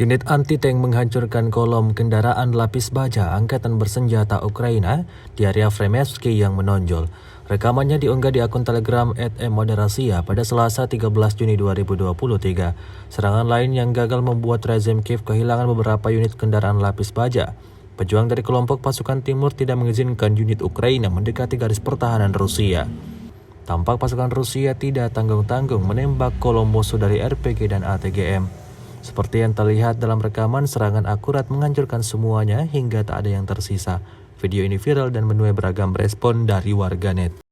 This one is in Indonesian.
Unit anti-tank menghancurkan kolom kendaraan lapis baja Angkatan Bersenjata Ukraina di area Fremevsky yang menonjol. Rekamannya diunggah di akun Telegram @moderasia pada Selasa 13 Juni 2023. Serangan lain yang gagal membuat rezim Kiev kehilangan beberapa unit kendaraan lapis baja. Pejuang dari kelompok pasukan timur tidak mengizinkan unit Ukraina mendekati garis pertahanan Rusia. Tampak pasukan Rusia tidak tanggung-tanggung menembak kolom musuh dari RPG dan ATGM. Seperti yang terlihat dalam rekaman, serangan akurat menghancurkan semuanya hingga tak ada yang tersisa. Video ini viral dan menuai beragam respon dari warganet.